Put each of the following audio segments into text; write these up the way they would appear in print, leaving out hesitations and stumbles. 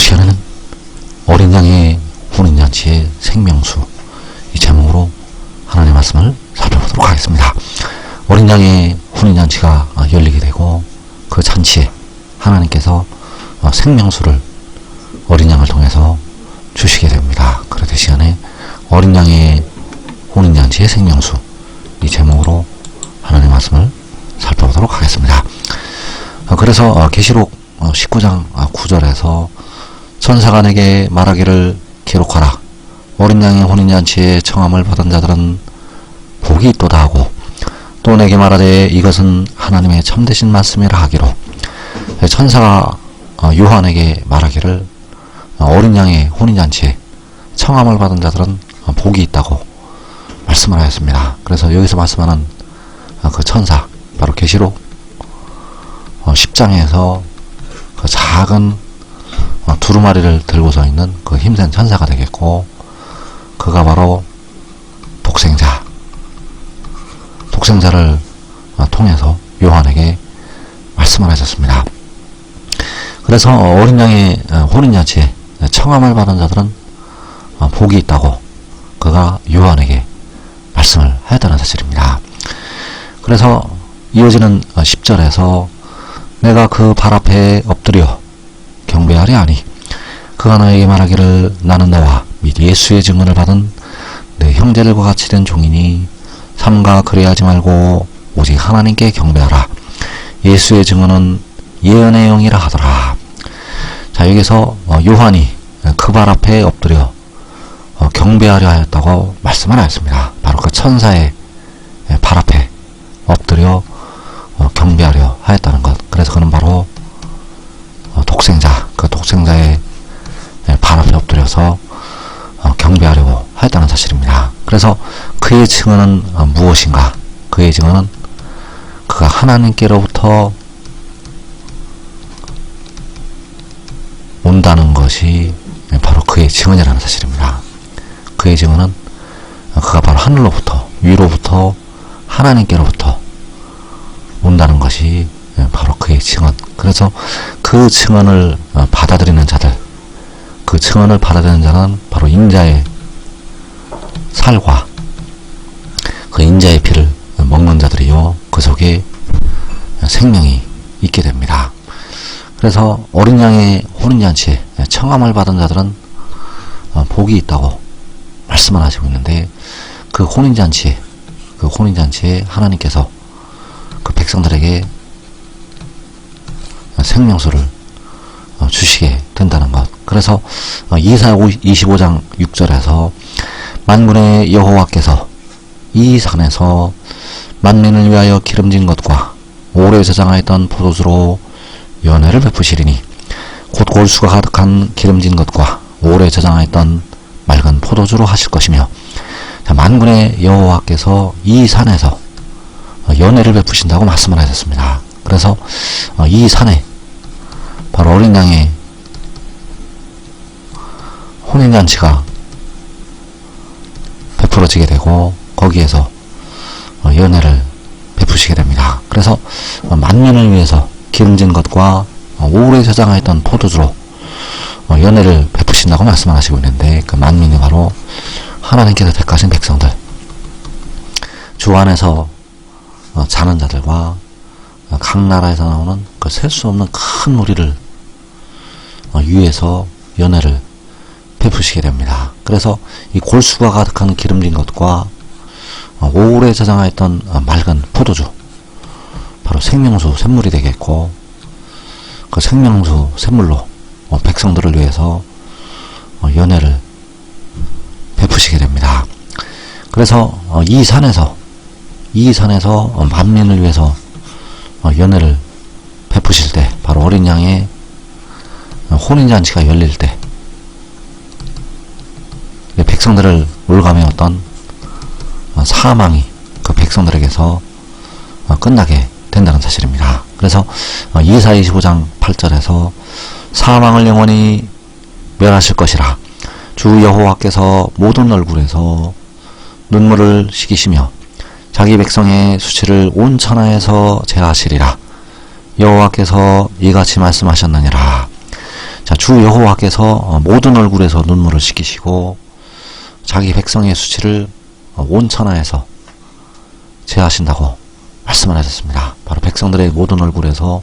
시간에는 어린 양의 혼인잔치의 생명수, 이 제목으로 하나님의 말씀을 살펴보도록 하겠습니다. 어린 양의 혼인잔치가 열리게 되고 그 잔치에 하나님께서 생명수를 어린 양을 통해서 주시게 됩니다. 그래서 이 시간에 어린 양의 혼인잔치의 생명수, 이 제목으로 하나님의 말씀을 살펴보도록 하겠습니다. 그래서 계시록 19장 9절에서 천사가 내게 말하기를 기록하라. 어린 양의 혼인잔치에 청함을 받은 자들은 복이 있도다 하고, 또 내게 말하되 이것은 하나님의 참되신 말씀이라 하기로, 천사가 요한에게 말하기를 어린 양의 혼인잔치에 청함을 받은 자들은 복이 있다고 말씀을 하였습니다. 그래서 여기서 말씀하는 그 천사, 바로 계시록 10장에서 그 작은 두루마리를 들고서 있는 그 힘센 천사가 되겠고, 그가 바로 독생자를 통해서 요한에게 말씀을 하셨습니다. 그래서 어린 양의 혼인잔치에 청함을 받은 자들은 복이 있다고 그가 요한에게 말씀을 하였다는 사실입니다. 그래서 이어지는 10절에서 내가 그 발 앞에 엎드려 경배하려 하니 그가 너에게 말하기를 나는 너와 및 예수의 증언을 받은 내 형제들과 같이 된 종이니 삼가 그리하지 말고 오직 하나님께 경배하라. 예수의 증언은 예언의 영이라 하더라. 자, 여기서 요한이 그 발 앞에 엎드려 경배하려 하였다고 말씀을 하였습니다. 바로 그 천사의 발 앞에 엎드려 경배하려 하였다는 것. 그래서 그는 바로 그 독생자의 발 앞에 엎드려서 경배하려고 하였다는 사실입니다. 그래서 그의 증언은 무엇인가? 그의 증언은 그가 하나님께로부터 온다는 것이 바로 그의 증언이라는 사실입니다. 그의 증언은 그가 바로 하늘로부터, 위로부터 하나님께로부터 온다는 것이 바로 그의 증언. 그래서 그 증언을 받아들이는 자들, 그 증언을 받아들이는 자는 바로 인자의 살과 그 인자의 피를 먹는 자들이요, 그 속에 생명이 있게 됩니다. 그래서 어린 양의 혼인잔치에 청함을 받은 자들은 복이 있다고 말씀을 하시고 있는데, 그 혼인잔치에 하나님께서 그 백성들에게 생명수를 주시게 된다는 것. 그래서 이사야 25장 6절에서 만군의 여호와께서 이 산에서 만민을 위하여 기름진 것과 오래 저장하였던 포도주로 연회를 베푸시리니 곧 골수가 가득한 기름진 것과 오래 저장하였던 맑은 포도주로 하실 것이며, 자, 만군의 여호와께서 이 산에서 연회를 베푸신다고 말씀을 하셨습니다. 그래서 이 산에 바로 어린 양의 혼인잔치가 베풀어지게 되고 거기에서 연회를 베푸시게 됩니다. 그래서 만민을 위해서 기름진 것과 오래 저장하였던 포도주로 연회를 베푸신다고 말씀을 하시고 있는데, 그 만민이 바로 하나님께서 택하신 백성들, 주 안에서 자는 자들과 각 나라에서 나오는 그 셀 수 없는 큰 무리를 위해서 연회를 베푸시게 됩니다. 그래서 이 골수가 가득한 기름진 것과 오래 저장하였던 맑은 포도주, 바로 생명수 샘물이 되겠고, 그 생명수 샘물로 백성들을 위해서 연회를 베푸시게 됩니다. 그래서 이 산에서 만민을 위해서 연회를 베푸실 때, 바로 어린 양의 혼인잔치가 열릴 때 백성들을 올가매었던 사망이 그 백성들에게서 끝나게 된다는 사실입니다. 그래서 이사야 25장 8절에서 사망을 영원히 멸하실 것이라. 주 여호와께서 모든 얼굴에서 눈물을 식이시며 자기 백성의 수치를 온 천하에서 제하시리라. 여호와께서 이같이 말씀하셨느니라. 자, 주 주 여호와께서 모든 얼굴에서 눈물을 씻기시고 자기 백성의 수치를 온 천하에서 제하신다고 말씀을 하셨습니다. 바로 백성들의 모든 얼굴에서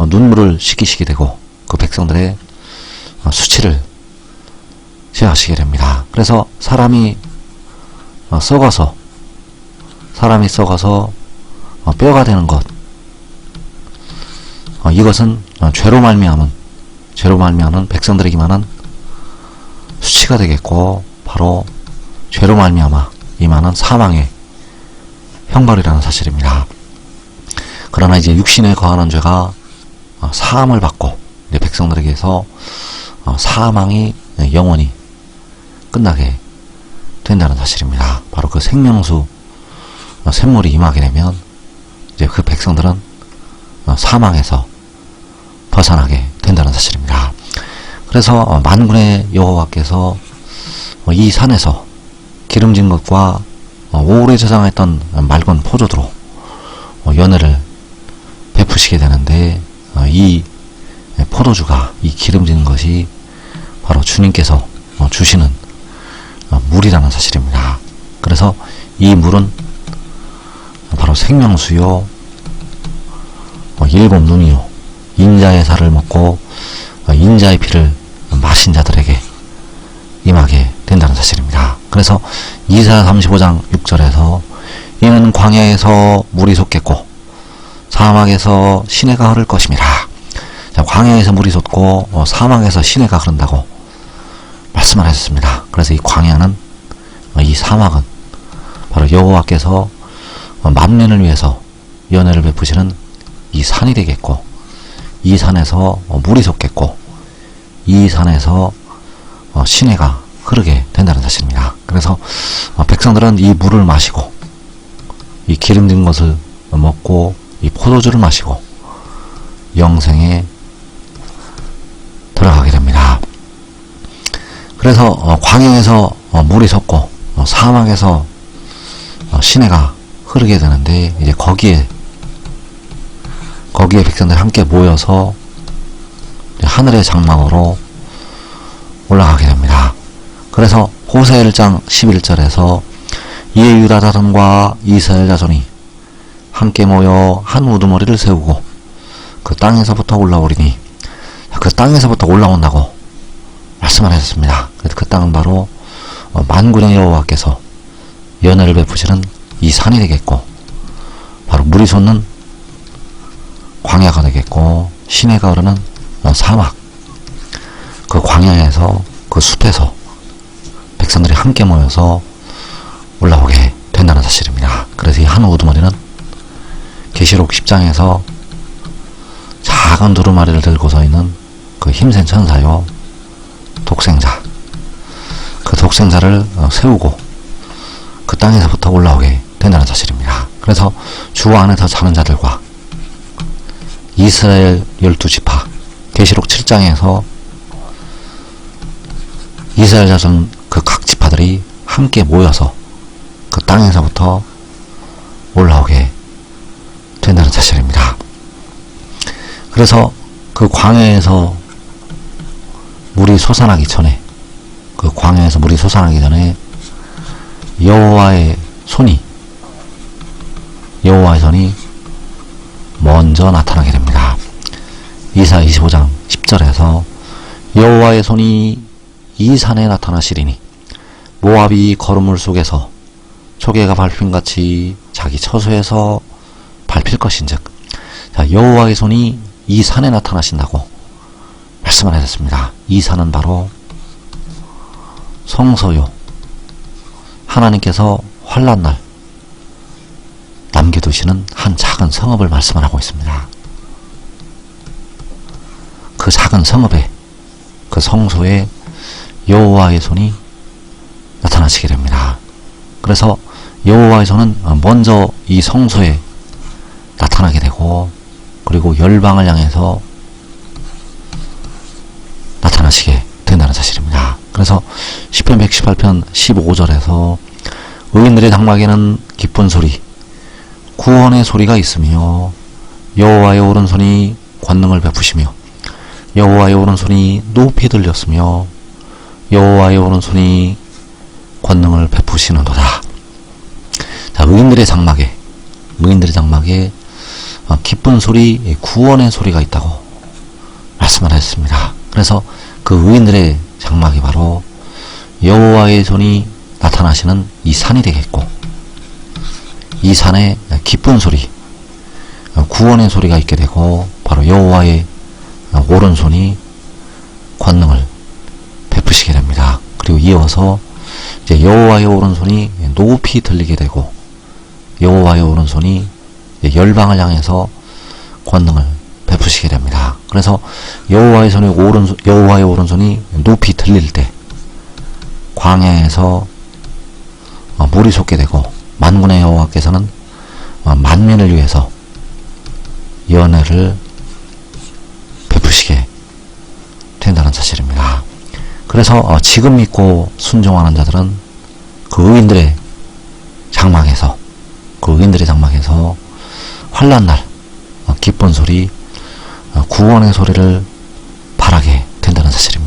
눈물을 씻기시게 되고 그 백성들의 수치를 제하시게 됩니다. 그래서 사람이 썩어서 뼈가 되는 것, 이것은 죄로 말미암은 백성들에게만은 수치가 되겠고 바로 죄로 말미암아 임하는 사망의 형벌이라는 사실입니다. 그러나 이제 육신에 거하는 죄가 사함을 받고 이제 백성들에게서 사망이 영원히 끝나게 된다는 사실입니다. 바로 그 생명수 샘물이 임하게 되면 이제 그 백성들은 사망에서 벗어나게 된다는 사실입니다. 그래서 만군의 여호와께서 이 산에서 기름진 것과 오래 저장했던 맑은 포도주로 연회를 베푸시게 되는데 이 포도주가 이 기름진 것이 바로 주님께서 주시는 물이라는 사실입니다. 그래서 이 물은 바로 생명수요 일곱 눈이요 인자의 살을 먹고 인자의 피를 마신 자들에게 임하게 된다는 사실입니다. 그래서 이사야 35장 6절에서 이는 광야에서 물이 솟겠고 사막에서 시내가 흐를 것입니다. 자, 광야에서 물이 솟고 사막에서 시내가 흐른다고 말씀을 하셨습니다. 그래서 이 광야는 이 사막은 바로 여호와께서 만민을 위해서 연회를 베푸시는 이 산이 되겠고 이 산에서 물이 솟겠고 이 산에서 시내가 흐르게 된다는 사실입니다. 그래서 백성들은 이 물을 마시고 이 기름진 것을 먹고 이 포도주를 마시고 영생에 들어가게 됩니다. 그래서 광야에서 물이 솟고 사막에서 시내가 흐르게 되는데 이제 거기에 백성들이 함께 모여서 하늘의 장막으로 올라가게 됩니다. 그래서 호세 1장 11절에서 이에 유다 자손과 이스라엘 자손이 함께 모여 한 우두머리를 세우고 그 땅에서부터 올라오리니 그 땅에서부터 올라온다고 말씀을 하셨습니다. 그래서 그 땅은 바로 만군의 여호와께서 연회를 베푸시는 이 산이 되겠고 바로 물이 솟는 광야가 되겠고 시내가 흐르는 사막 그 광야에서 그 숲에서 백성들이 함께 모여서 올라오게 된다는 사실입니다. 그래서 이 한 우두머리는 계시록 10장에서 작은 두루마리를 들고 서 있는 그 힘센 천사요 독생자 그 독생자를 세우고 그 땅에서부터 올라오게 된다는 사실입니다. 그래서 주 안에서 사는 자들과 이스라엘 12지파 계시록 7장에서 이스라엘 자손 그 각 지파들이 함께 모여서 그 땅에서부터 올라오게 된다는 사실입니다. 그래서 그 광야에서 물이 솟아나기 전에 여호와의 손이 먼저 나타나게 됩니다. 이사야 25장 10절에서 여호와의 손이 이 산에 나타나시리니 모압이 거름물 속에서 초계가 밟힘같이 자기 처소에서 밟힐 것인즉 자, 여호와의 손이 이 산에 나타나신다고 말씀을 하셨습니다. 이 산은 바로 성소요 하나님께서 환난날 남겨두시는 한 작은 성읍을 말씀을 하고 있습니다. 그 작은 성읍에 그 성소에 여호와의 손이 나타나시게 됩니다. 그래서 여호와의 손은 먼저 이 성소에 나타나게 되고 그리고 열방을 향해서 나타나시게 된다는 사실입니다. 그래서 시편 118편 15절에서 의인들의 장막에는 기쁜 소리 구원의 소리가 있으며 여호와의 오른손이 권능을 베푸시며 여호와의 오른손이 높이 들렸으며 여호와의 오른손이 권능을 베푸시는도다. 자, 의인들의 장막에 기쁜 소리, 구원의 소리가 있다고 말씀을 했습니다. 그래서 그 의인들의 장막이 바로 여호와의 손이 나타나시는 이 산이 되겠고, 이 산에 기쁜 소리, 구원의 소리가 있게 되고, 바로 여호와의 오른손이 권능을 베푸시게 됩니다. 그리고 이어서 이제 여호와의 오른손이 높이 들리게 되고, 여호와의 오른손이 열방을 향해서 권능을 베푸시게 됩니다. 그래서 여호와의 오른손이 높이 들릴 때 광야에서 물이 솟게 되고, 만군의 여호와께서는 만민을 위해서 연회를 베푸시게 된다는 사실입니다. 그래서 지금 믿고 순종하는 자들은 그 의인들의 장막에서 환난날 기쁜 소리, 구원의 소리를 바라게 된다는 사실입니다.